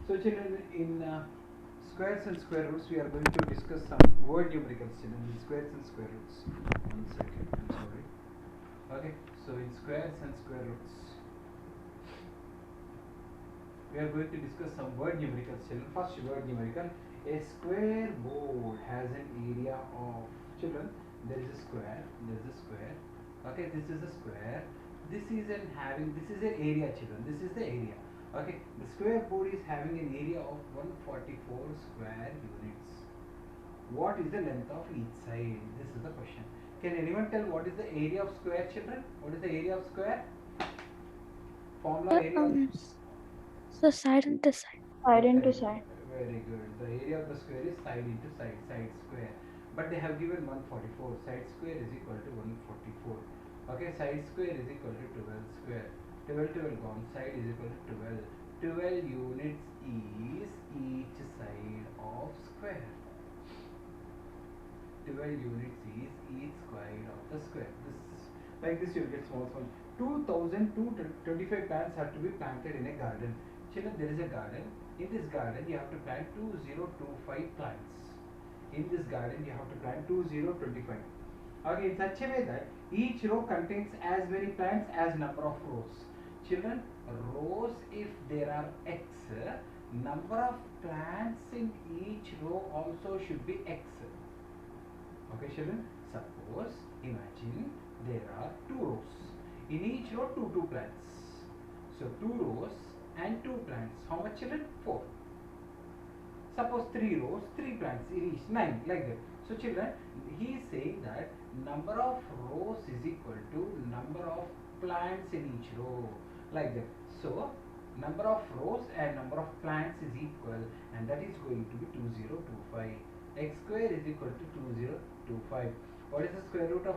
So children, in squares and square roots, we are going to discuss some word numericals. Children, in squares and square roots. 1 second, I'm sorry. Okay, so in squares and square roots, we are going to discuss some word numericals. Children, first word numerical. A square board has an area of, children, there is a square. There is a square. Okay, this is a square. This is an area, children. This is the area. Okay, the square board is having an area of 144 square units. What is the length of each side? This is the question. Can anyone tell what is the area of square, children? What is the area of square? Formula area of. So side and this side. Side into Very, side. very good. The area of the square is side into side, side square. But they have given 144. Side square is equal to 144. Okay, side square is equal to 12 square. 12 gone. Side is equal to 12. 12 units is each side of square. 12 units is each side of the square. This like this you will get small small. 2225 plants have to be planted in a garden. Children, there is a garden. In this garden, you have to plant 2025 plants. In this garden, you have to plant 2025. Okay, in such a way that each row contains as many plants as number of rows. Children, rows, if there are x, number of plants in each row also should be x. Okay, children, suppose, imagine there are 2 rows. In each row, two plants. So 2 rows and 2 plants. How much, children? 4. Suppose 3 rows, 3 plants in each, 9, like that. So children, he is saying that number of rows is equal to number of plants in each row, like that. So number of rows and number of plants is equal, and that is going to be 2025. X square is equal to 2025. What is the square root of,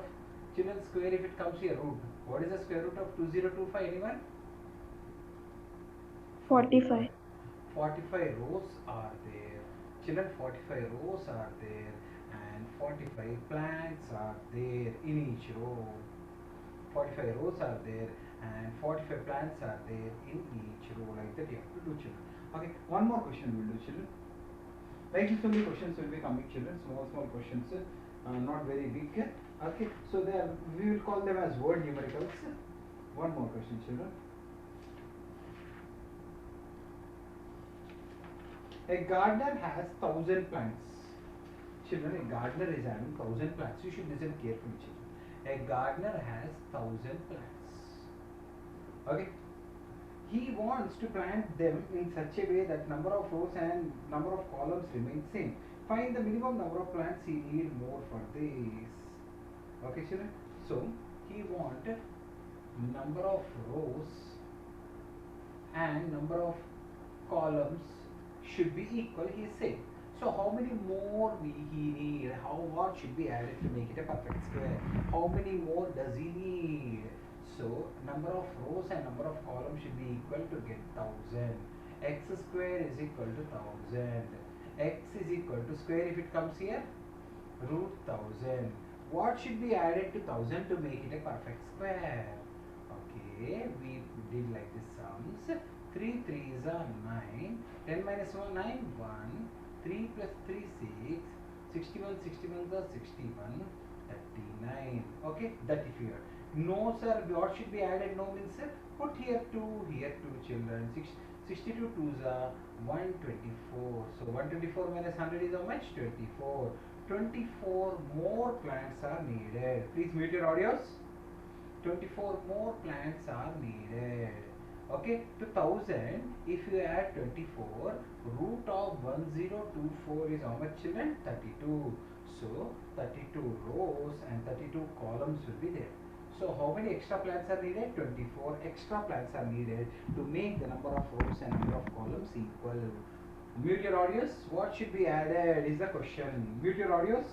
children, square if it comes here, root? What is the square root of 2025? Anyone? 45. 45. 45 rows are there. Children, 45 rows are there and 45 plants are there in each row. 45 rows are there and 45 plants are there in each row, like that you have to do, children. Okay, one more question we will do, children. Like this only questions will be coming, children. Small questions, not very big. Okay, so there we will call them as word numericals. One more question, children. A gardener has 1,000 plants. Children, a gardener is having 1,000 plants. You should listen carefully, children. A gardener has 1,000 plants. Okay. He wants to plant them in such a way that number of rows and number of columns remain same. Find the minimum number of plants he need more for this. Okay, children. So he want number of rows and number of columns should be equal, he is saying. So how many more he need? What should be added to make it a perfect square? How many more does he need? So number of rows and number of columns should be equal to get 1,000. X square is equal to 1,000. X is equal to square if it comes here, root 1,000. What should be added to 1,000 to make it a perfect square? Okay, we did like this sums. 3 3s are 9. 10 minus 1, 9, 1. 3 plus 3, 6. 61, 61s are 61. 39. Okay, that if you are. No, sir, what should be added? No means, sir, put here 2, children. 62 2s are 124. So 124 minus 100 is how much? 24. 24 more plants are needed. Please mute your audios. 24 more plants are needed. Okay, to 1,000, if you add 24, root of 1024 is how much, children? 32. So 32 rows and 32 columns will be there. So how many extra plants are needed? 24 extra plants are needed to make the number of rows and number of columns equal. Mute your audios. What should be added is the question. Mute your audios.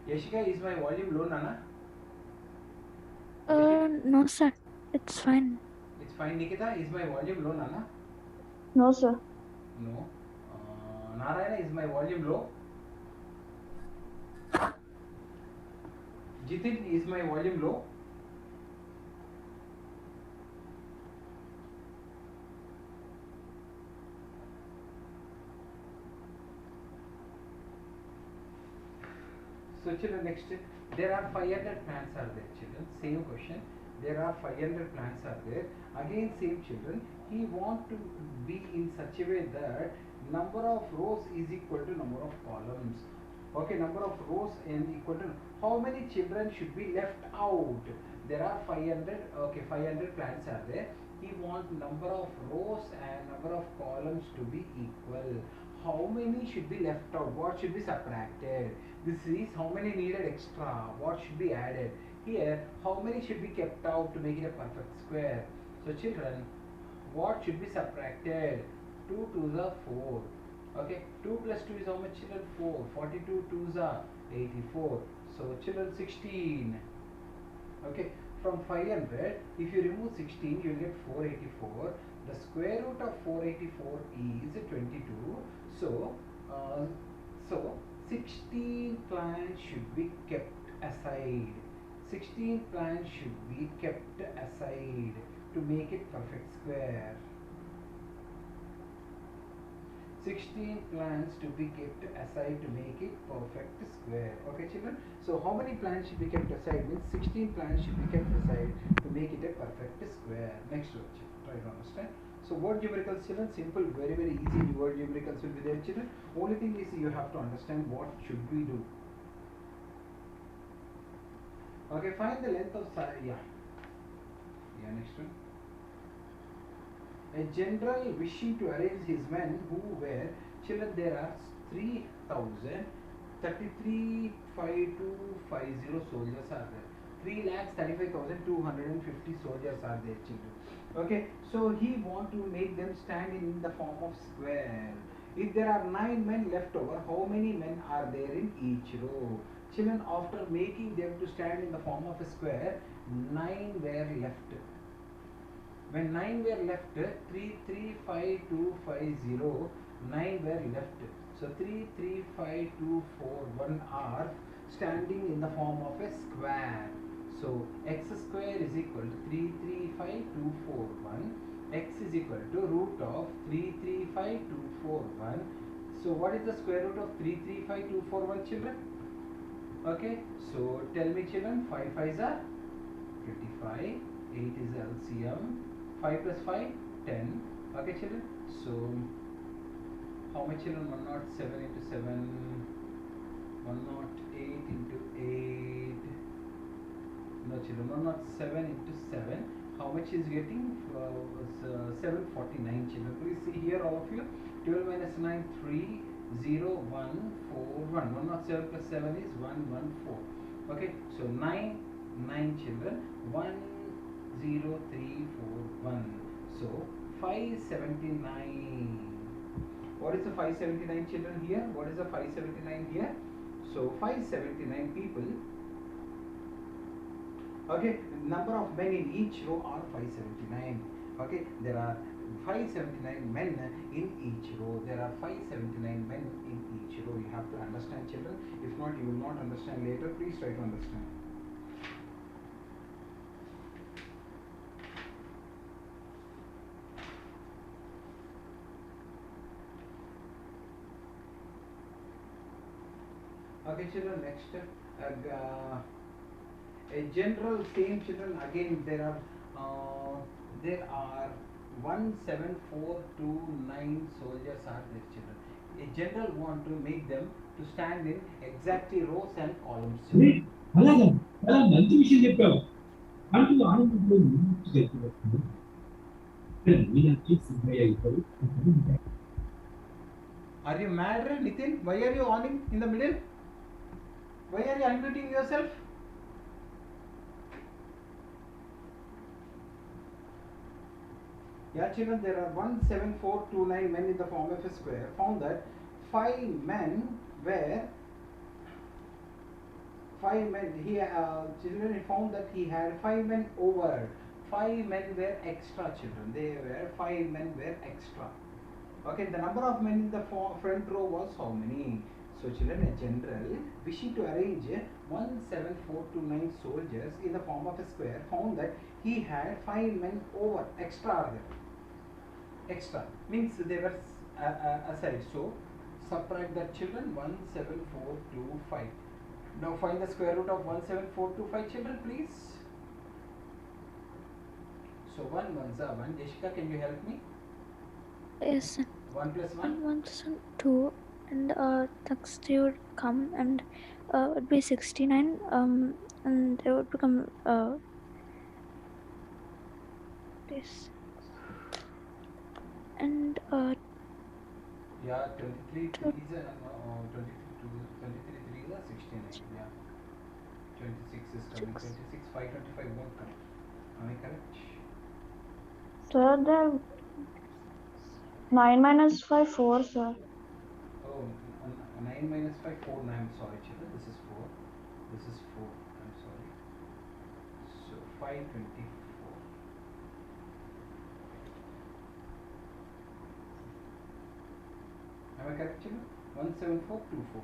Yashika, is my volume low, Nana? No, sir. It's fine. It's fine. Nikita, is my volume low, Nana? No, sir. No. Narayana, is my volume low? Jitin, is my volume low? So children, next, there are 500 plants are there, children. Same question. There are 500 plants are there. Again, same children. He want to be in such a way that number of rows is equal to number of columns. Okay, number of rows and equal to how many children should be left out. There are 500. Okay, 500 plants are there. He want number of rows and number of columns to be equal. How many should be left out? What should be subtracted? This is how many needed extra. What should be added? Here, how many should be kept out to make it a perfect square? So children, what should be subtracted? 2 2s are 4. Okay, 2 plus 2 is how much children? 4. 42 2s are 84. So children, 16. Okay, from 500, if you remove 16, you will get 484. The square root of 484 is 22. So, so 16 plants should be kept aside. 16 plants should be kept aside to make it perfect square. 16 plants to be kept aside to make it perfect square. Okay children, so how many plants should be kept aside means 16 plants should be kept aside to make it a perfect square. Next word, try to understand. So word numericals children, simple, very easy word numericals will be there children. Only thing is you have to understand what should we do. Okay, find the length of side. Yeah, next one. A general wishing to arrange his men who were children, there are 3,033,5250 soldiers are there. 3,35,250 soldiers are there children. Okay, so he want to make them stand in the form of square. If there are 9 men left over, how many men are there in each row? Children, after making them to stand in the form of a square, 9 were left. When 9 were left, 3,35,250, 9 were left. So 3,35,241 are standing in the form of a square. So x square is equal to 3,35,241. X is equal to root of 3,35,241. So what is the square root of 3,35,241 children? Okay, so tell me children, 5 5s are 25, 8 is LCM, 5 plus 5, 10. Okay children, so how much children? 107 into 7, 108 into 8. No children, 107 into 7. How much is getting? 749 children. Please see here all of you. 12 minus 9, 3, 0, 1, 4, 1. 107 plus 7 is 114. Okay, so 9 children. 1, 0, 3, 4, 1. So 579. What is the 579 children here? What is the 579 here? So 579 people. Okay, number of men in each row are 579. Okay, there are 579 men in each row. There are 579 men in each row. You have to understand children. If not, you will not understand later. Please try to understand. Okay children, next a general, same children, again there are 17429 soldiers are there children. A general want to make them to stand in exactly rows and columns children. అలాగా చాలా మంచి విషయం చెప్పావు అంటూ ఆనందంలో ముందుకు వెళ్తున్నప్పుడు మీనాక్షి సిద్ధయ్య ఇద్దరు Are you mad, Nitin? Why are you awning in the middle? Why are you unmuting yourself? Yeah children, there are 17429 men in the form of a square. Found that 5 men were 5 men. He children found that he had 5 men over. 5 men were extra children. They were 5 men were extra. Okay, the number of men in the front row was how many? So children, a general wishing to arrange 17429 soldiers in the form of a square found that he had 5 men over extra are there. Extra means they were aside. So subtract that children 17425. Now find the square root of 17425 children please. So 1 ones are 1. Jessica, can you help me? Yes, sir. 1 plus 1? And 1 plus 1, 2. And next they would come and would be 69. And they would become this. And Yeah, 23 two, 3s are 23 3s are 69. Yeah. 26 is coming. 26, 525 won't come. Am I correct? Sir, the 9 minus 5, 4, sir. Oh, 9 minus 5, 4. No, I'm sorry, children. This is 4. This is 4. I'm sorry. So 524. Am I correct, children? 17424.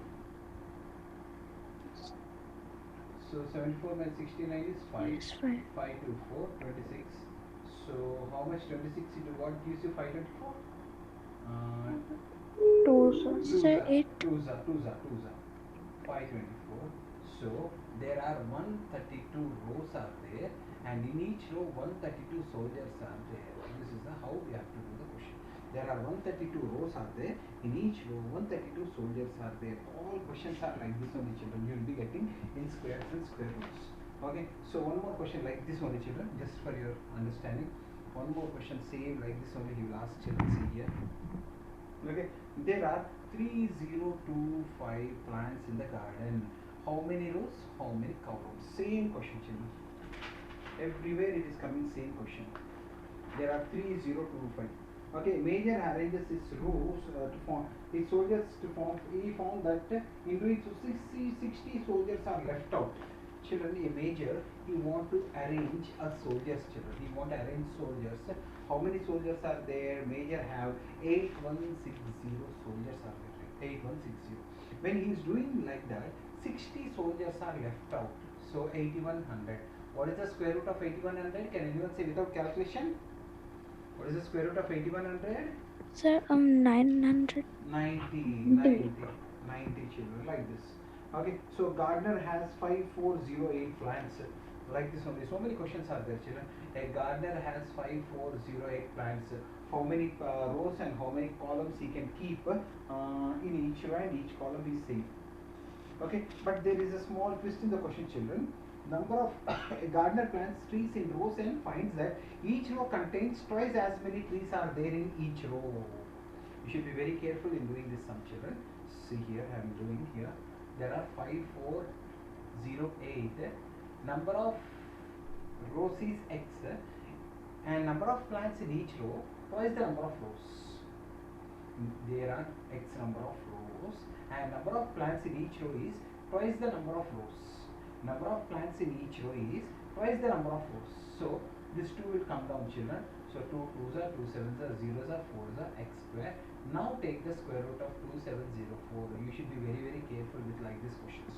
So 74 minus 69 is 5. yes, 5. 5 to 4, 26. So how much 26 into what gives you 524? 2, sir. Sir, 8. 2 524. So there are 132 rows are there, and in each row 132 soldiers are there. This is how we have to do the question. There are 132 rows are there. In each row 132 soldiers are there. All questions are like this only, children. You will be getting in squares and square roots. Okay. So one more question like this only, children, just for your understanding. One more question same like this only. He will ask children. See here. Okay, there are 3025 plants in the garden. How many rows? How many columns? Same question, children. Everywhere it is coming same question. There are 3025. Okay, Major arranges his rows to form his soldiers to form. He found that in doing so 60 soldiers are left out. Children, a major, he want to arrange a soldiers, children. He want to arrange soldiers. How many soldiers are there? Major have 8160 soldiers are there. 8160. When he is doing like that, 60 soldiers are left out. So 8100. What is the square root of 8100? Can anyone say without calculation? What is the square root of 8100? Sir, 900. 90 children, like this. Okay, so gardener has 5408 plants, like this only. So many questions are there, children. A gardener has 5408 plants. How many rows and how many columns he can keep in each row, and each column is same. Okay, but there is a small twist in the question, children. Number of a gardener plants trees in rows and finds that each row contains twice as many trees are there in each row. You should be very careful in doing this, some children. See here, I am doing here. There are 5408. Number of rows is x, and number of plants in each row twice the number of rows. There are x number of rows, and number of plants in each row is twice the number of rows. Number of plants in each row is twice the number of rows. So this 2 will come down, children. So 2 2s are 2 7s are 0s are 4s are x square. Now take the square root of 2704. You should be very very careful with like this questions.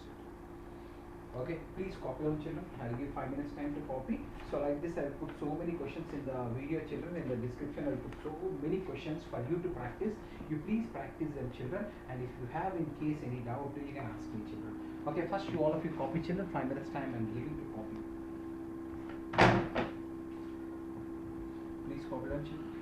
Okay, please copy on, children. I'll give 5 minutes time to copy. So like this, I'll put so many questions in the video, children. In the description, I'll put so many questions for you to practice. You please practice them, children. And if you have in case any doubt, you can ask me, children. Okay, first you all of you copy, children. 5 minutes time I'm giving to copy. Please copy them, children.